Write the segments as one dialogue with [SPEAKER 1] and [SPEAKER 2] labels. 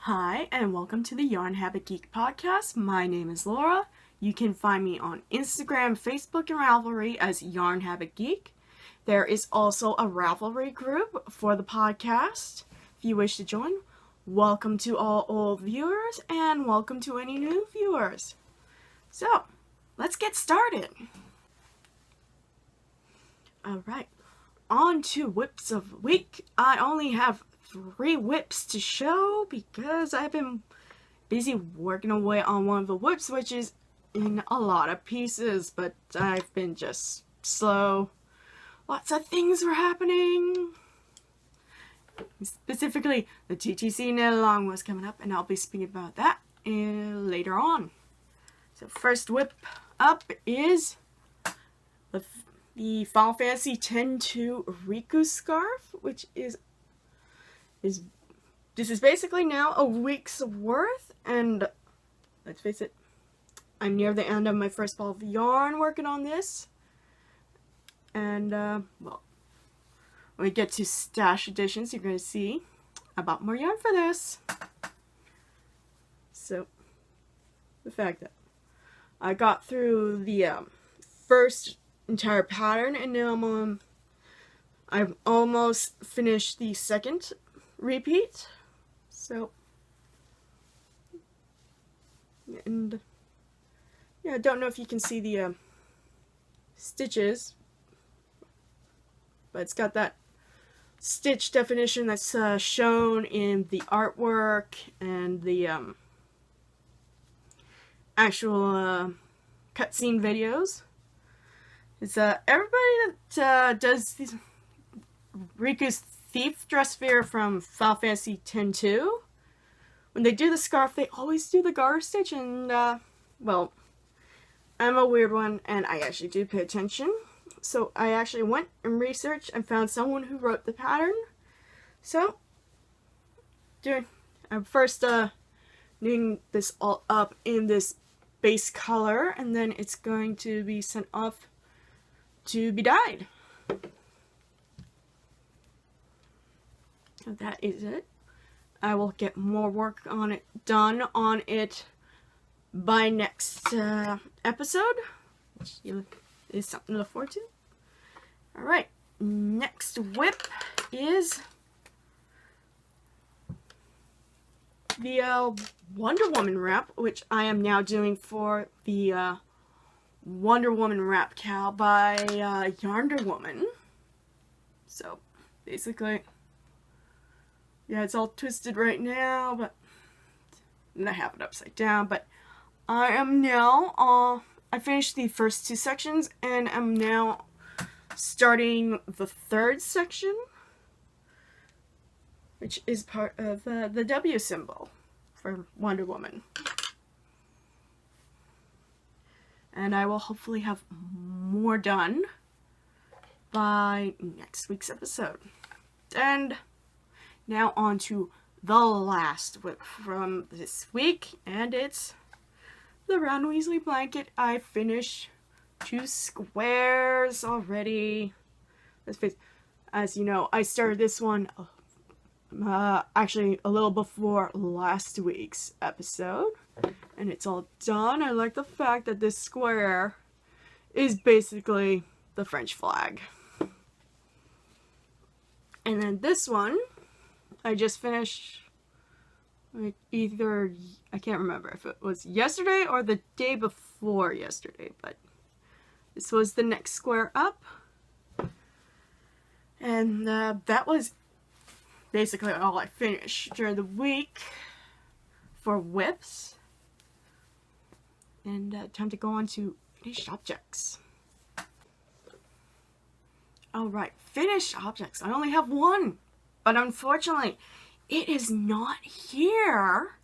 [SPEAKER 1] Hi, and welcome to the Yarn Habit Geek podcast. My name is Laura. You can find me on Instagram, Facebook, and Ravelry as Yarn Habit Geek. There is also a Ravelry group for the podcast. If you wish to join, welcome to all old viewers, and welcome to any new viewers. So, let's get started. Alright, on to whips of the week. I only have 3 whips to show because I've been busy working away on one of the whips, which is in a lot of pieces, but I've been just slow. Lots of things were happening. Specifically, the TTC Knitalong was coming up, and I'll be speaking about that later on. So first whip up is the Final Fantasy X-2 Riku scarf, which is this is basically now a week's worth, and let's face it, I'm near the end of my first ball of yarn working on this, and well, when we get to stash editions, you're going to see I bought more yarn for this. So the fact that I got through the first entire pattern, and now I've almost finished the second repeat. So, and yeah, I don't know if you can see the stitches, but it's got that stitch definition that's shown in the artwork and the actual cutscene videos. It's everybody that does these Riku's Thief dress sphere from Final Fantasy X-2. When they do the scarf, they always do the garter stitch, and well, I'm a weird one, and I actually do pay attention. So I actually went and researched and found someone who wrote the pattern. So, I'm first doing this all up in this base color, and then it's going to be sent off to be dyed. So that is it. I will get more work on it done on it by next episode, which is something to look forward to. Alright, next whip is the Wonder Woman wrap, which I am now doing for the Wonder Woman wrap cowl by Yarnder Woman. So, basically, yeah, it's all twisted right now, but I have it upside down. But I am now, I finished the first 2 sections, and I'm now starting the 3rd section, which is part of the W symbol for Wonder Woman. And I will hopefully have more done by next week's episode. And now on to the last whip from this week, and it's the Round Weasley blanket. I finished 2 squares already. Let's face it, as you know, I started this one actually a little before last week's episode, and it's all done. I like the fact that this square is basically the French flag. And then this one, I just finished, like, either, I can't remember if it was yesterday or the day before yesterday, but this was the next square up. And that was basically all I finished during the week for whips. And time to go on to finished objects. Alright, finished objects. I only have 1. But unfortunately, it is not here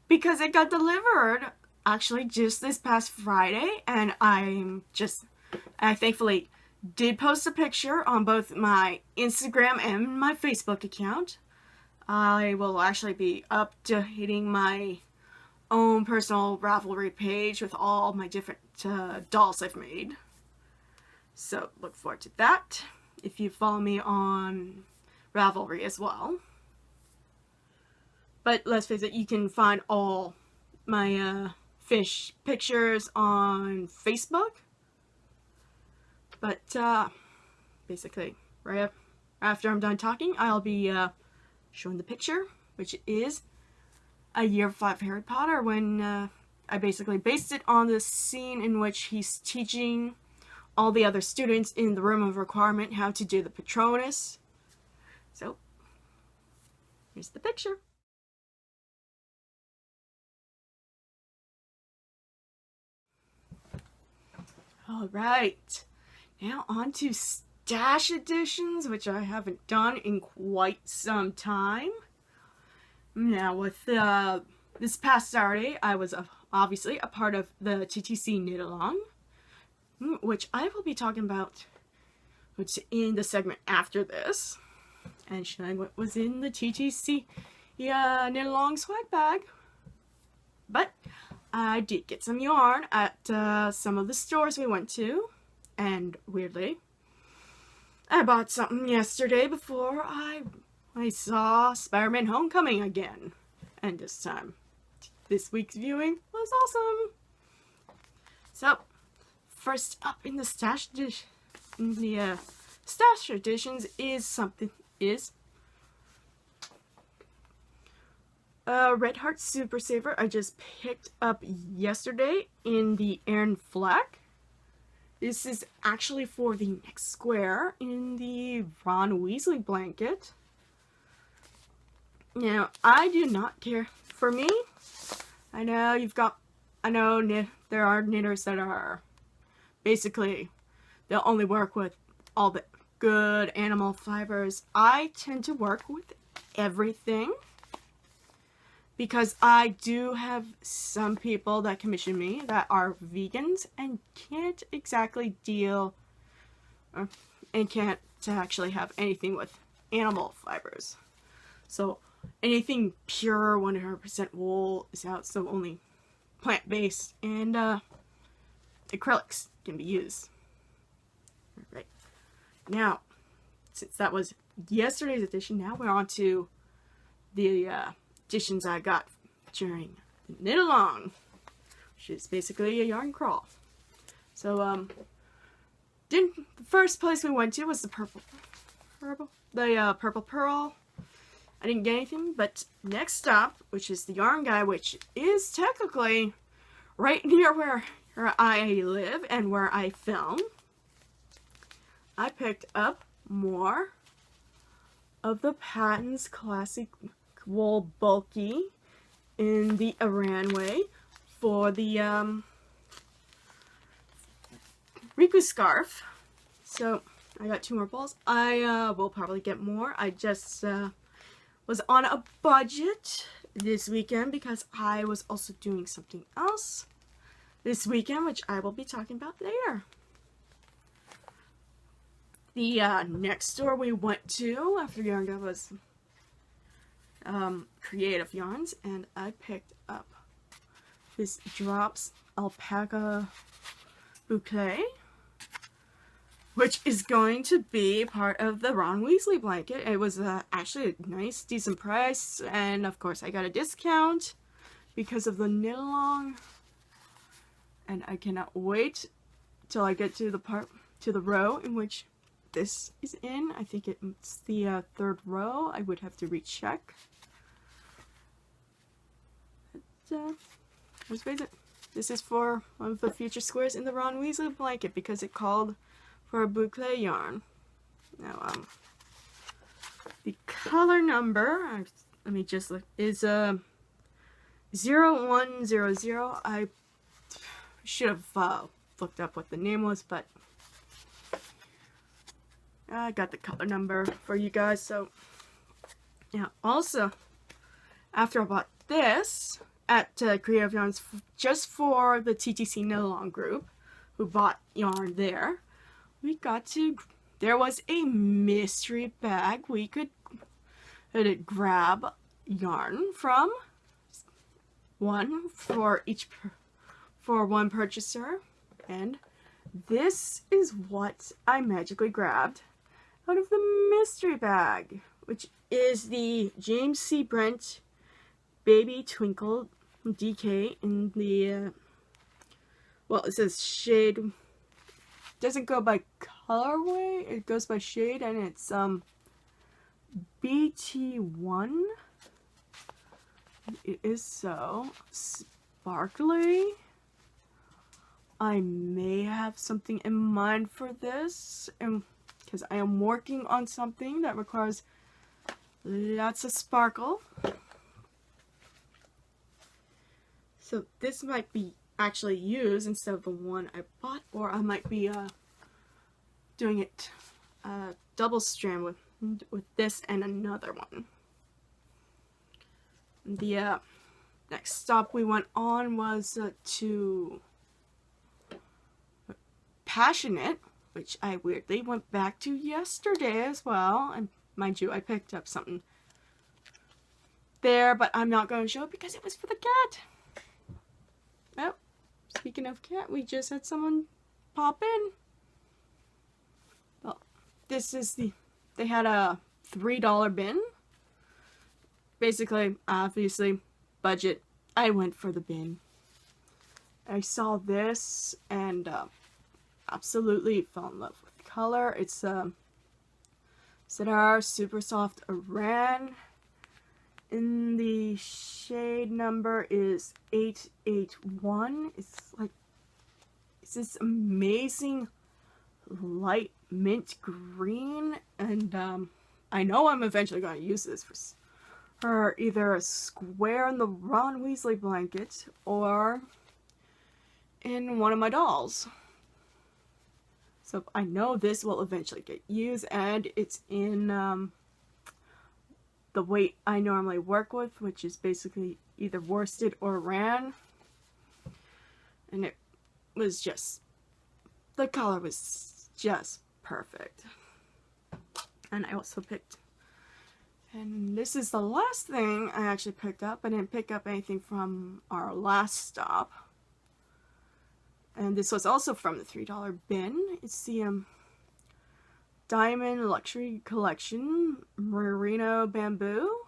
[SPEAKER 1] because it got delivered actually just this past Friday, and I thankfully did post a picture on both my Instagram and my Facebook account. I will actually be updating my own personal Ravelry page with all my different dolls I've made. So look forward to that if you follow me on Ravelry as well. But let's face it, you can find all my fish pictures on Facebook. But basically, right after I'm done talking, I'll be showing the picture, which is a year 5 Harry Potter, when I basically based it on the scene in which he's teaching all the other students in the room of requirement how to do the Patronus. So, here's the picture. Alright, now on to stash editions, which I haven't done in quite some time. Now with this past Saturday, I was obviously a part of the TTC Knitalong, which I will be talking about in the segment after this, and showing what was in the TTC Knitalong swag bag. But I did get some yarn at some of the stores we went to, and weirdly, I bought something yesterday before I saw Spider-Man Homecoming again, and this week's viewing was awesome. So, first up in the stash editions is Red Heart Super Saver. I just picked up yesterday in the Aaron Fleck. This is actually for the next square in the Ron Weasley blanket. Now, I do not care. For me, I know there are knitters that are basically, they'll only work with all the good animal fibers. I tend to work with everything, because I do have some people that commission me that are vegans and can't exactly deal and can't actually have anything with animal fibers. So anything pure 100% wool is out, so only plant-based and acrylics can be used. Alright, now since that was yesterday's edition, now we're on to the editions I got during the Knitalong, which is basically a yarn crawl. So the first place we went to was the Purple Pearl. I didn't get anything, but next stop, which is the Yarn Guy, which is technically right near where I live and where I film, I picked up more of the Patton's Classic Wool Bulky in the Iran way for the Riku scarf. So I got 2 more balls. I will probably get more. I just was on a budget this weekend because I was also doing something else this weekend, which I will be talking about later. The next store we went to after Yarn Guy was Creative Yarns, and I picked up this Drops Alpaca Bouquet, which is going to be part of the Ron Weasley blanket. It was actually a nice, decent price, and of course I got a discount because of the Knitalong, and I cannot wait till I get to the row in which this is in. I think it's the 3rd row. I would have to recheck. Let's face it, this is for one of the future squares in the Ron Weasley blanket because it called for a boucle yarn. Now, the color number, let me just look, is 0100. I should have looked up what the name was, but I got the color number for you guys. So, yeah, also, after I bought this at Creative Yarns just for the TTC Knitalong group, who bought yarn there, there was a mystery bag we could grab yarn from, one for one purchaser, and this is what I magically grabbed out of the mystery bag, which is the James C. Brent Baby Twinkle DK in the, well, it says shade, doesn't go by colorway, it goes by shade, and it's BT1. It is so sparkly. I may have something in mind for this, and because I am working on something that requires lots of sparkle. So this might be actually used instead of the one I bought, or I might be doing it double strand with this and another one. The next stop we went on was to Passionate, which I weirdly went back to yesterday as well. And mind you, I picked up something there, but I'm not going to show it because it was for the cat. Oh, speaking of cat, we just had someone pop in. Well, this is they had a $3 bin. Basically, obviously, budget. I went for the bin. I saw this and absolutely fell in love with the color. It's Cedar Super Soft Aran. In the shade number is 881. It's this amazing light mint green, and I know I'm eventually going to use this for either a square in the Ron Weasley blanket or in one of my dolls. So I know this will eventually get used, and it's in the weight I normally work with, which is basically either worsted or ran. And it was just, the color was just perfect. And I also picked, and this is the last thing I actually picked up. I didn't pick up anything from our last stop. And this was also from the $3 bin. It's the Diamond Luxury Collection Merino Bamboo.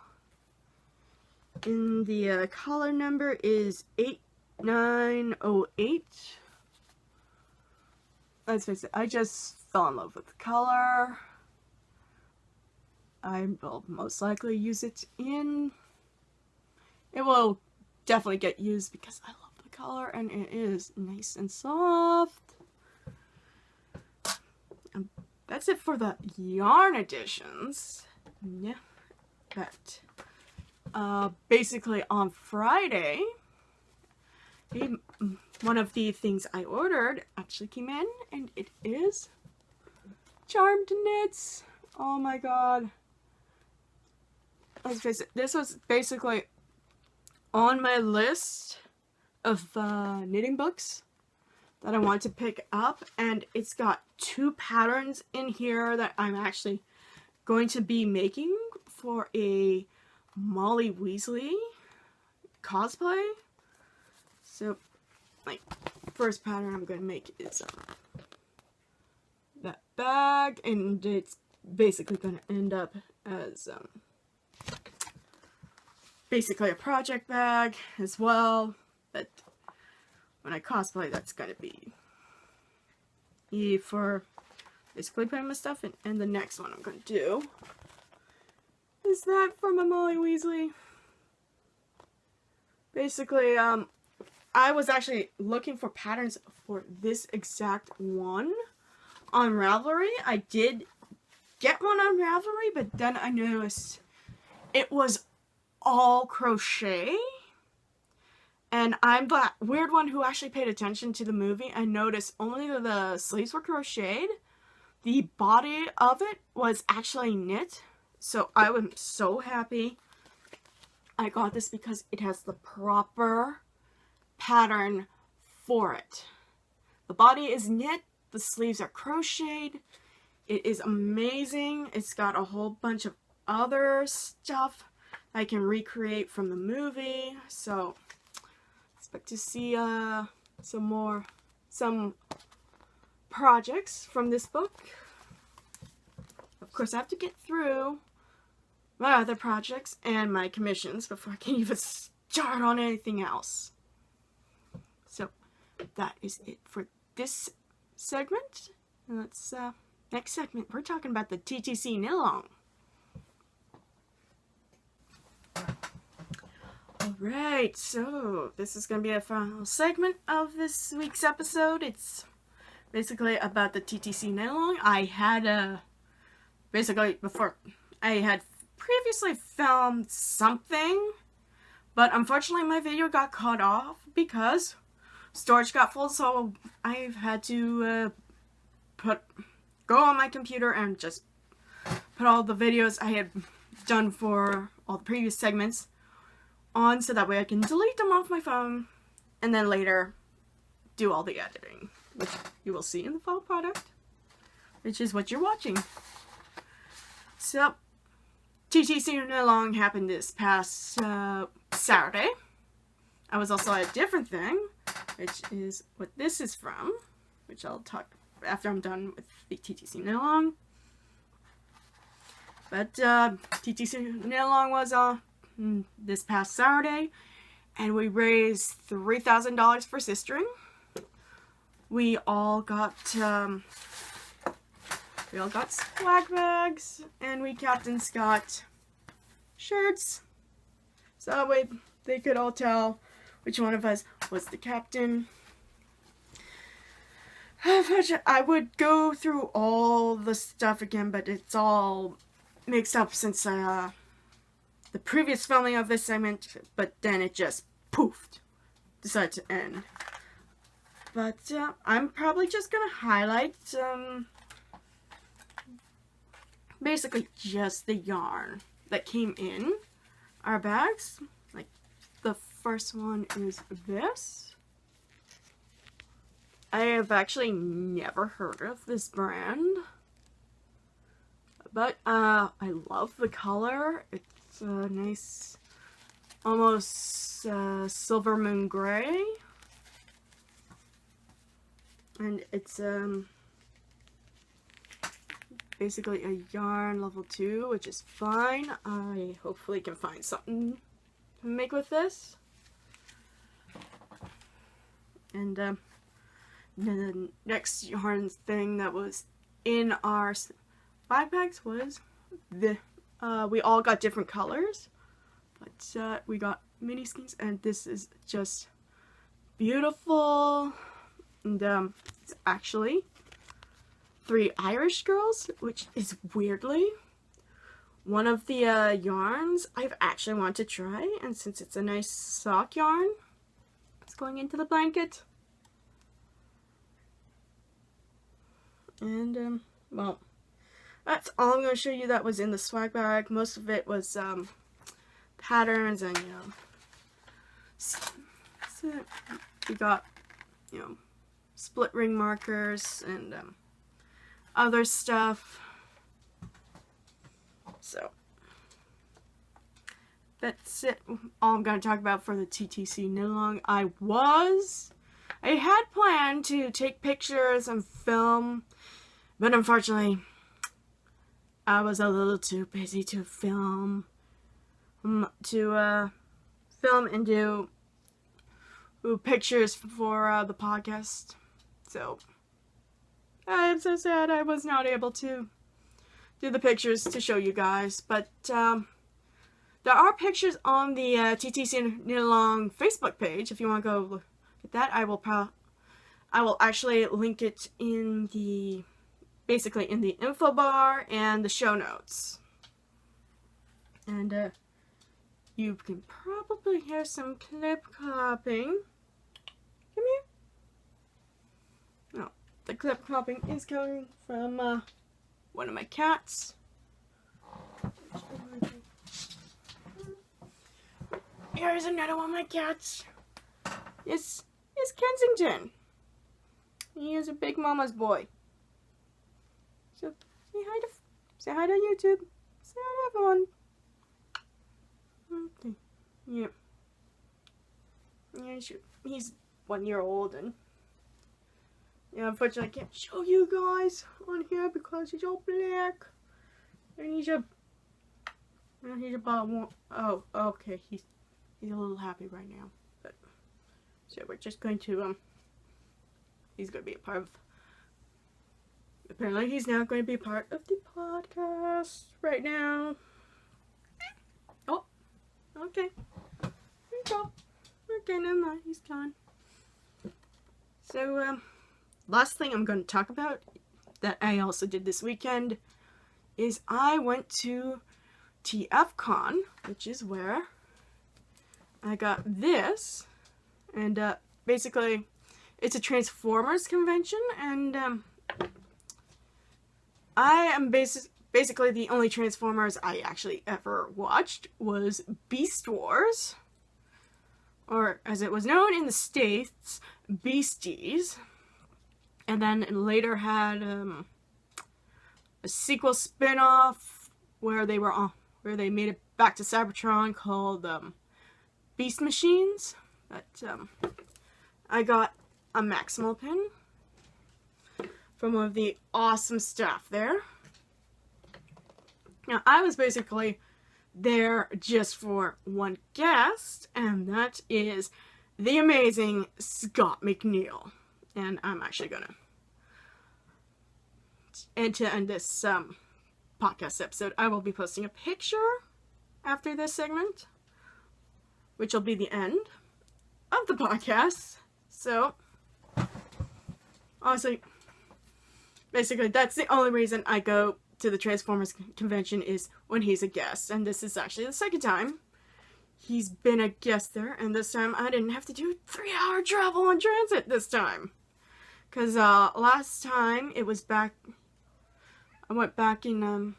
[SPEAKER 1] And the collar number is 8908. Let's face it, I just fell in love with the color. I will most likely use it in... It will definitely get used because I love color, and it is nice and soft. That's it for the yarn editions. Yeah, but basically on Friday, one of the things I ordered actually came in, and it is Charmed Knits. Oh my god. Let's face it, this was basically on my list of knitting books that I want to pick up, and it's got 2 patterns in here that I'm actually going to be making for a Molly Weasley cosplay. So, like, first pattern I'm going to make is that bag, and it's basically going to end up as basically a project bag as well. But when I cosplay, that's going to be for basically putting my stuff in. And the next one I'm going to do is that for my Molly Weasley. Basically, I was actually looking for patterns for this exact one on Ravelry. I did get one on Ravelry, but then I noticed it was all crochet. And I'm that weird one who actually paid attention to the movie and noticed only the sleeves were crocheted. The body of it was actually knit. So I was so happy I got this because it has the proper pattern for it. The body is knit, the sleeves are crocheted. It is amazing. It's got a whole bunch of other stuff I can recreate from the movie. So expect to see some projects from this book. Of course, I have to get through my other projects and my commissions before I can even start on anything else. So that is it for this segment. And let's next segment we're talking about the TTC Knitalong. Alright, so this is going to be a final segment of this week's episode. It's basically about the TTC Knitalong. I had basically before I had previously filmed something, but unfortunately my video got cut off because storage got full, so I've had to go on my computer and just put all the videos I had done for all the previous segments on, so that way I can delete them off my phone and then later do all the editing, which you will see in the final product, which is what you're watching. So TTC Knitalong happened this past Saturday. I was also at a different thing, which is what this is from, which I'll talk after I'm done with the TTC Knitalong. But TTC Knitalong was this past Saturday, and we raised $3,000 for sistering. We all got swag bags, and we captains got shirts, so that way they could all tell which one of us was the captain. I would go through all the stuff again, but it's all mixed up since the previous filming of this segment, but then it just poofed, decided to end. But I'm probably just gonna highlight basically just the yarn that came in our bags. Like, the first one is this. I have actually never heard of this brand, but I love the color. It's a nice, almost silver moon gray, and it's basically a yarn level 2, which is fine. I hopefully can find something to make with this. And the next yarn thing that was in our backpacks was the we all got different colors, but we got mini skeins, and this is just beautiful. And it's actually 3 Irish girls, which is weirdly one of the yarns I've actually wanted to try, and since it's a nice sock yarn, it's going into the blanket. And well, that's all I'm going to show you that was in the swag bag. Most of it was patterns, and so we got split ring markers and other stuff. So that's it. All I'm going to talk about for the TTC Knitalong. I had planned to take pictures and film, but unfortunately I was a little too busy to film and do pictures for the podcast. So I'm so sad I was not able to do the pictures to show you guys, but there are pictures on the TTC Knitalong Facebook page if you want to go look at that. I will actually link it in the basically in the info bar and the show notes. And you can probably hear some clip clopping. Come here. No, the clip clopping is coming from one of my cats. Here's another one of my cats. It's Kensington. He is a big mama's boy. So say hi to YouTube. Say hi to everyone. Okay. Yeah. Yeah, he's 1 year old, and yeah, unfortunately I can't show you guys on here because he's all black. And he's a He's about one. Oh, okay. He's a little happy right now. But so we're just going to he's going to be a part of. Apparently, he's now going to be a part of the podcast right now. Oh, okay. There you go. Okay, never mind. He's gone. So, last thing I'm going to talk about that I also did this weekend is I went to TFCon, which is where I got this, and basically it's a Transformers convention, and I am basically the only Transformers I actually ever watched was Beast Wars, or as it was known in the States, Beasties, and then it later had a sequel spin-off where they made it back to Cybertron called Beast Machines. But I got a Maximal pin from one of the awesome staff there. Now, I was basically there just for one guest, and that is the amazing Scott McNeil. And I'm actually gonna, and to end this podcast episode, I will be posting a picture after this segment, which will be the end of the podcast. So, honestly, basically, that's the only reason I go to the Transformers convention is when he's a guest. And this is actually the second time he's been a guest there. And this time I didn't have to do 3-hour travel on transit this time. Because last time it was back, I went back in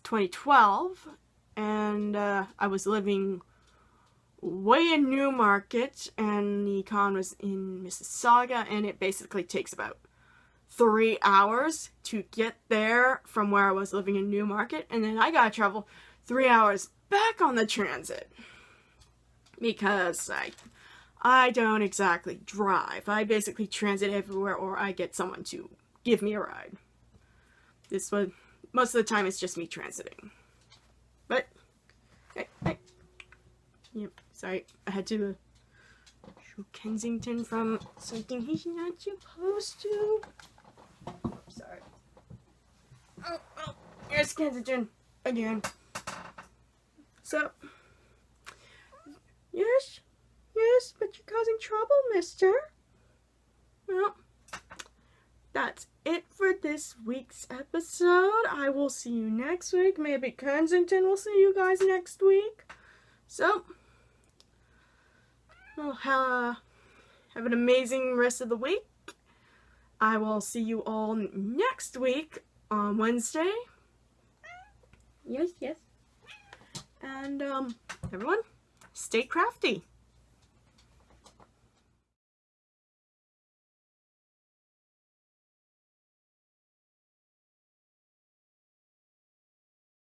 [SPEAKER 1] 2012. And I was living way in Newmarket. And the con was in Mississauga. And it basically takes about 3 hours to get there from where I was living in Newmarket, and then I gotta travel 3 hours back on the transit because I don't exactly drive. I basically transit everywhere, or I get someone to give me a ride. This one, most of the time, it's just me transiting. But hey. Yep, sorry, I had to show Kensington from something he's not supposed to. Sorry. Oh, here's Kensington again. So, yes, but you're causing trouble, mister. Well, that's it for this week's episode. I will see you next week. Maybe Kensington will see you guys next week. So, well, have an amazing rest of the week. I will see you all next week on Wednesday. Yes. And, everyone, stay crafty.